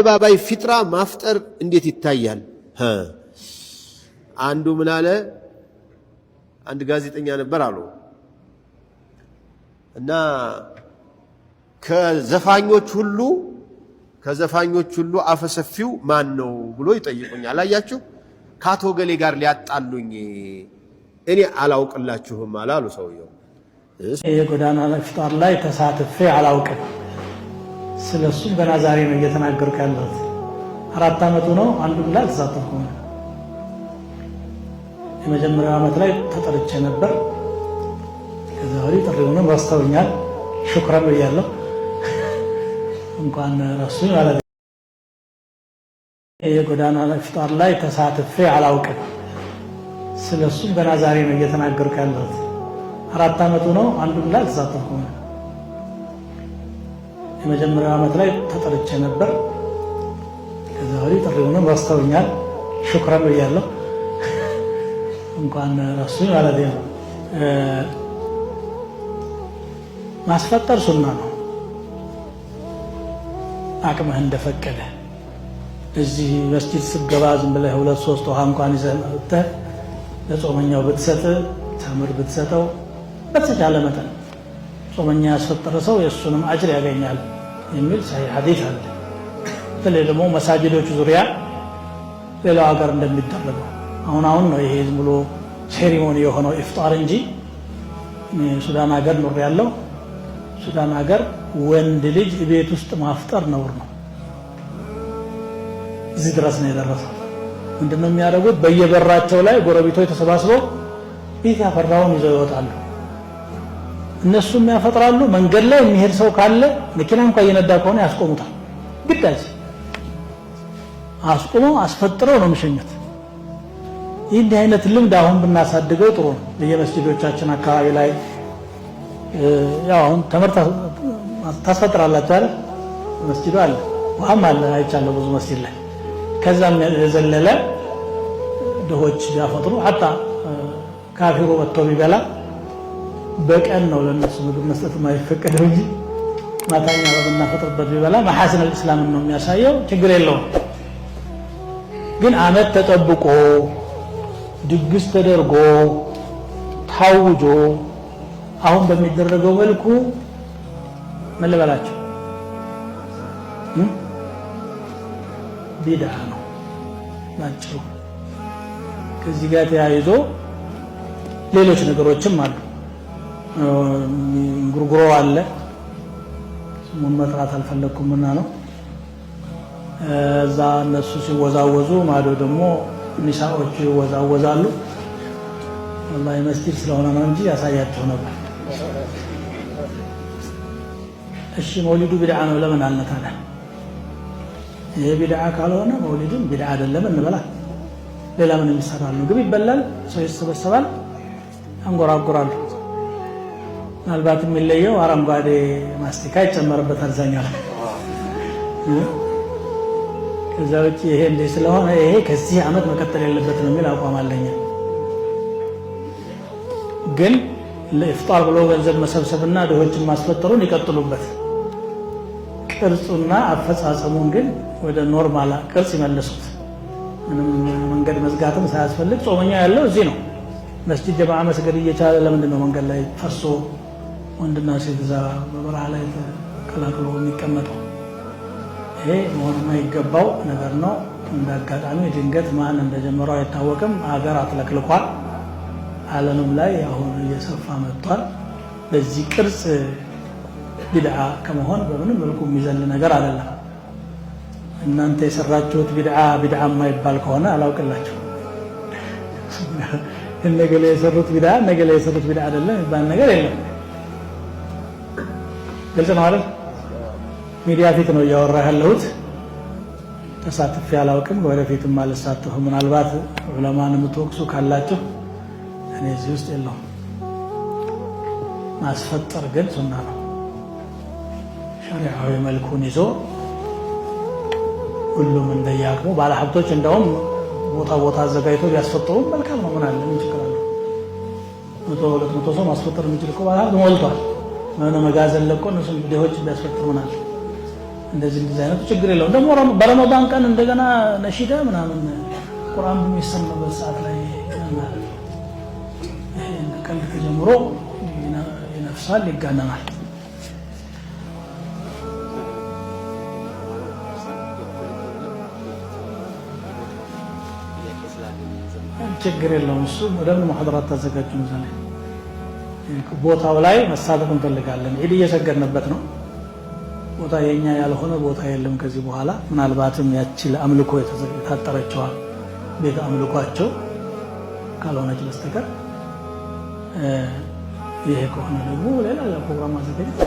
ባባይ ፊጥራ ማፍጠር እንዴት ይታያል? አንዱ ምን አለ? አንድ ጋዜጠኛ ነበር አሉ እና ከዘፋኞች ሁሉ አፈሰፊው ማን ነው ብሎ ይጠይቁኛል። አያችሁ ካቶ ገሌ ጋር ሊያጣሉኝ እኔ አላውቅላችሁም አላሉ ሰውየው። የጎዳና ኢፍጣር ላይ ተሳትፌ አላውቅም። ስለሱ ገና ዛሬ ነው እየተናገርኩ ያለሁት። 4 ዓመቱ ነው። አንዱ ብላ ተሳተፍኩ። የመጀመሪያው ዓመት ላይ ተጠርቼ ነበር። ከዛ ወዲህ ጥሪውንም ረስተውኛል። ሹክራን ብያለሁ። እንኳን ረሱ ማለት የጎዳና ኢፍጣር ላይ ተሳትፌ አላውቅም። ስለሱ ገና ዛሬ ነው እየተናገርኩ ያለሁት። 4 ዓመቱ ነው። አንዱ ብላ ተሳተፍኩ። የመጀመሪያው ዓመት ላይ ተጠርቼ ነበር። ከዛ ወዲህ ጥሪውንም ረስተውኛል። ሹክራን ብያለሁ። እንኳን ረሱ ማለት ነው። ማስፈጠር ሱና ነው። አቅምህ እንደፈቀደ እዚህ መስጂድ ስገባ ዝም ብለህ 2-3 ውሃ እንኳን ይዘህ መጥተህ ለጾመኛው ብትሰጥ ተምር ብትሰጠው በተቻለ መጠን ጾመኛ ያስፈጠረ ሰው የእሱንም አጅር ያገኛል የሚል ሰሂህ ሐዲስ አለ። በተለይ ደግሞ መሳጅዶች ዙሪያ ሌላው ሀገር እንደሚደረገው አሁን ነው ይሄ ዝም ብሎ ሴሪሞኒ የሆነው ኢፍጣር እንጂ ሱዳን ሀገር ኖር ያለው ሱዳን ሀገር ወንድ ልጅ ቤት ውስጥ ማፍጠር ነውር ነው። እዚህ ድረስ ነው የደረሰው። ምንድነው የሚያደርጉት? በየበራቸው ላይ ጎረቤቶች ተሰባስበው ቤት ያፈራውን ይዘው ይወጣሉ። እነሱም ያፈጥራሉ። መንገድ ላይ የሚሄድ ሰው ካለ መኪና እንኳን እየነዳ ከሆነ ያስቆሙታል። ግዳጅ አስቆመው አስፈጥረው ነው የሚሸኙት። ይህ አይነት ልምድ አሁን ብናሳድገው ጥሩ ነው። በየመስጂዶቻችን አካባቢ ላይ ያው አሁን ተመርታ ታስፈጥራላችሁ አይደል? መስጂዱ አለ ወአም አለ አይቻለሁ ብዙ መስጂድ ላይ። ከዛም የዘለለ ድሆች ያፈጥሩ ሐታ ካፊሩ ወጥቶ ቢበላ በቀን ነው ለነሱ ምግብ መስጠት የማይፈቀደው እንጂ ማታኛ በምናፈጥርበት ቢበላ መሐሰን الاسلام ነው የሚያሳየው። ችግር የለውም። ግን አመት ተጠብቆ ድግስ ተደርጎ ታውጆ አሁን በሚደረገው መልኩ መለበላቸው ቢድዓ ነው ናቸው። ከዚህ ጋር ተያይዞ ሌሎች ነገሮችም አሉ። ጉርጉሮ አለ። ስሙን መጥራት አልፈለኩምና ነው። እዛ እነሱ ሲወዛወዙ ማዶ ደግሞ ኒሳዎች ይወዛወዛሉ። ወላሂ መስጂድ ስለሆነ ነው እንጂ ያሳያቸው ነበር። እሺ መውሊዱ ቢድዓ ነው ለምን አልነታለ? ይሄ ቢድዓ ካልሆነ መውሊዱን ቢድዓ አይደለም እንበላ። ሌላ ምን ይሰራል? ምግብ ይበላል፣ ሰው ይሰበሰባል፣ አንጎራጉራሉ። ምናልባት የሚለየው አረንጓዴ ማስቲካ ይጨመርበታል አብዛኛው። ከዛ ውጪ ይሄ እንዲህ ስለሆነ ይሄ ከዚህ ዓመት መቀጠል የለበትም የሚል አቋም አለኝ። ግን ለኢፍጣር ብሎ ገንዘብ መሰብሰብና ድሆችን ማስፈጠሩን ይቀጥሉበት። ቅርጹና አፈጻጸሙን ግን ወደ ኖርማል ቅርጽ ይመልሱት። ምንም መንገድ መዝጋትም ሳያስፈልግ ጾመኛ ያለው እዚህ ነው። መስጂድ ጀማዓ መስገድ እየቻለ ለምንድን ነው መንገድ ላይ ፈሶ ወንድና ሴት እዛ በበረሃ ላይ ተቀላቅሎ የሚቀመጠው? ይሄ መሆን የማይገባው ነገር ነው። እንደ አጋጣሚ ድንገት ማን እንደጀመረው አይታወቅም። ሀገር አጥለቅልቋል። ዓለምም ላይ አሁን እየሰፋ መጥቷል። በዚህ ቅርጽ ቢድዓ ከመሆን በምንም መልኩ የሚዘል ነገር አይደለም። እናንተ የሰራችሁት ቢድዓ የማይባል ከሆነ አላውቅላችሁ። እነገሌ የሰሩት ቢድዓ እነገሌ የሰሩት ቢድዓ አይደለም የሚባል ነገር የለም። ግልጽ ነው አይደል? ሚዲያ ፊት ነው እያወራ ያለሁት። ተሳትፌ አላውቅም፣ ወደፊትም አልሳተፍም። ምናልባት ዑለማን የምትወቅሱ ካላችሁ እኔ እዚህ ውስጥ የለውም። ማስፈጠር ግን ሱና ነው። ሸሪዓዊ መልኩን ይዞ ሁሉም እንደያቅሙ ባለሀብቶች እንደውም ቦታ አዘጋጅቶ ቢያስፈጥሩ መልካም ነው። ምን አለ? ምን ችግር አለ? 100-200 ሰው ማስፈጠር የሚችል እኮ ባለሀብት ሞልቷል። ምን መጋዘን ለቆ እነሱ ድሆች ቢያስፈጥሩ ምን አለ? እንደዚህ አይነቱ ችግር የለውም። ደግሞ በረመዳን ቀን እንደገና ነሺዳ ምናምን ቁርአን በሚሰማበት ሰዓት ላይ ማለት ነው። ይሄ ቀልድ ተጀምሮ ይነፍሳል፣ ይጋነናል። ችግር የለውም። እሱ ወደምን ሙሐደራት ታዘጋጁ ነው። ቦታው ላይ መሳተፍ እንፈልጋለን። ዒድ እየሰገድንበት ነው። ቦታ የኛ ያልሆነ ቦታ የለም ከዚህ በኋላ። ምናልባትም ያቺ ለአምልኮ የታጠረችዋ ቤተ አምልኳቸው ካልሆነች በስተቀር ይሄ ከሆነ ደግሞ ሌላ ፕሮግራም ማዘጋጀት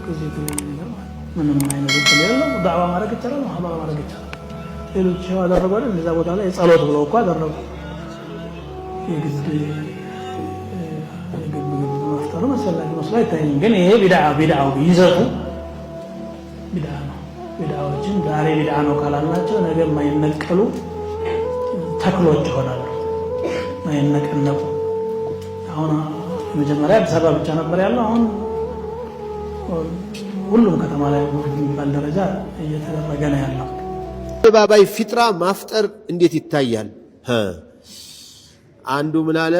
ከዚህ ነገር ምንም አይነት እንትን የለም። ዳዕዋ ማድረግ ይቻላል፣ ሙሐደራ ማድረግ ይቻላል። ሌሎች ያደረጉ አይደል እንደዛ ቦታ ላይ ጸሎት ብለው እኮ አደረጉ። የግድ መፍጠሩ አስፈላጊ መስሎ አይታየኝም። ግን ይሄ ቢድዓው ይዘቱ ቢድዓ ነው። ቢድዓዎችን ዛሬ ቢድዓ ነው ካላልናቸው ነገ የማይነቀሉ ተክሎች ይሆናሉ፣ ማይነቀነቁ። አሁን መጀመሪያ አዲስ አበባ ብቻ ነበር ያለው። አሁን ሁሉም ከተማ ላይ በሚባል ደረጃ እየተደረገ ነው ያለው። አደባባይ ፊጥራ ማፍጠር እንዴት ይታያል? አንዱ ምን አለ፣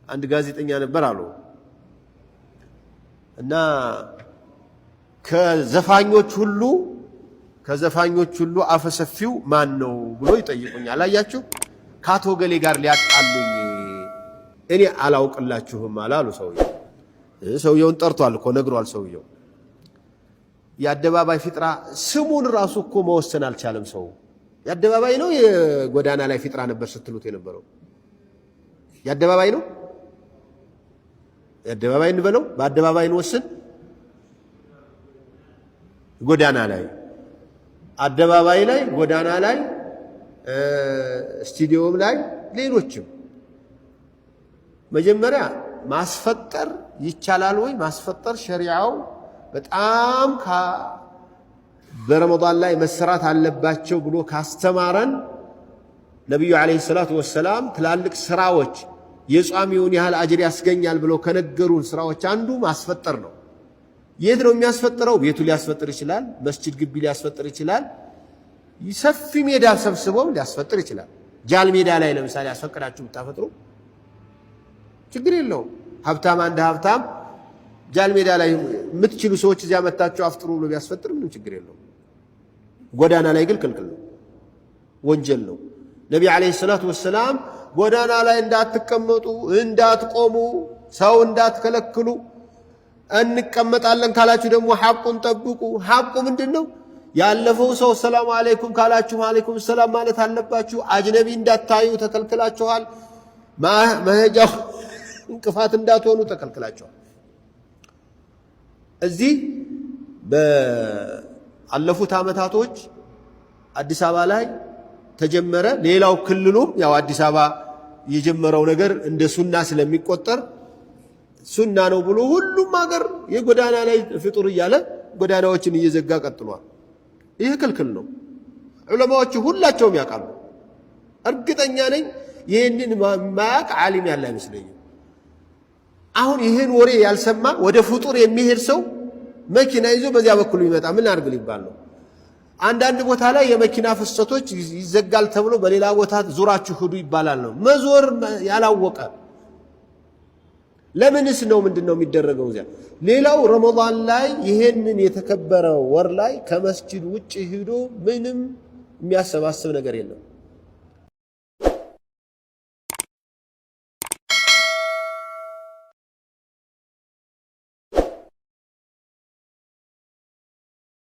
አንድ ጋዜጠኛ ነበር አሉ እና ከዘፋኞች ሁሉ አፈሰፊው ማን ነው ብሎ ይጠይቁኛል። አያችሁ ከአቶ ገሌ ጋር ሊያጣሉኝ እኔ አላውቅላችሁም አሉ ሰውየው። ሰውየውን ጠርቷል እኮ ነግሯል ሰውየው። የአደባባይ ፊጥራ ስሙን ራሱ እኮ መወሰን አልቻለም ሰው። የአደባባይ ነው የጎዳና ላይ ፊጥራ ነበር ስትሉት የነበረው? የአደባባይ ነው የአደባባይ እንበለው፣ በአደባባይ እንወስን። ጎዳና ላይ፣ አደባባይ ላይ፣ ጎዳና ላይ፣ ስቱዲዮም ላይ፣ ሌሎችም መጀመሪያ ማስፈጠር ይቻላል ወይ? ማስፈጠር ሸሪዓው በጣም በረመዳን ላይ መሰራት አለባቸው ብሎ ካስተማረን ነብዩ አለይሂ ሰላቱ ወሰላም ትላልቅ ስራዎች የጿሚውን ያህል አጅር ያስገኛል ብሎ ከነገሩን ስራዎች አንዱ ማስፈጠር ነው። የት ነው የሚያስፈጥረው? ቤቱ ሊያስፈጥር ይችላል፣ መስጂድ ግቢ ሊያስፈጥር ይችላል፣ ሰፊ ሜዳ ሰብስበው ሊያስፈጥር ይችላል። ጃል ሜዳ ላይ ለምሳሌ ያስፈቅዳችሁ ብታፈጥሩ ችግር የለውም። ሀብታም አንድ ሀብታም ጃል ሜዳ ላይ የምትችሉ ሰዎች እዚያ መታችሁ አፍጥሩ ብሎ ቢያስፈጥር ምንም ችግር የለውም። ጎዳና ላይ ግን ክልክል ነው፣ ወንጀል ነው። ነቢ ዓለይሂ ሰላቱ ወሰላም ጎዳና ላይ እንዳትቀመጡ፣ እንዳትቆሙ፣ ሰው እንዳትከለክሉ፣ እንቀመጣለን ካላችሁ ደግሞ ሐቁን ጠብቁ። ሐቁ ምንድን ነው? ያለፈው ሰው ሰላም አለይኩም ካላችሁ አለይኩም ሰላም ማለት አለባችሁ። አጅነቢ እንዳታዩ ተከልክላችኋል። መሄጃው እንቅፋት እንዳትሆኑ ተከልክላችኋል። እዚህ በአለፉት ዓመታቶች አዲስ አበባ ላይ ተጀመረ። ሌላው ክልሉም ያው አዲስ አበባ የጀመረው ነገር እንደ ሱና ስለሚቆጠር ሱና ነው ብሎ ሁሉም ሀገር የጎዳና ላይ ፍጡር እያለ ጎዳናዎችን እየዘጋ ቀጥሏል። ይህ ክልክል ነው። ዑለማዎቹ ሁላቸውም ያውቃሉ። እርግጠኛ ነኝ ይህንን ማያውቅ ዓሊም ያለ አይመስለኝም። አሁን ይህን ወሬ ያልሰማ ወደ ፍጡር የሚሄድ ሰው መኪና ይዞ በዚያ በኩል ይመጣ ምን አድርግ ሊባል ነው? አንዳንድ ቦታ ላይ የመኪና ፍሰቶች ይዘጋል ተብሎ በሌላ ቦታ ዙራችሁ ሂዱ ይባላል ነው። መዞር ያላወቀ ለምንስ ነው? ምንድነው የሚደረገው እዚያ? ሌላው ረመዳን ላይ ይሄንን የተከበረ ወር ላይ ከመስጂድ ውጭ ሂዶ ምንም የሚያሰባስብ ነገር የለም።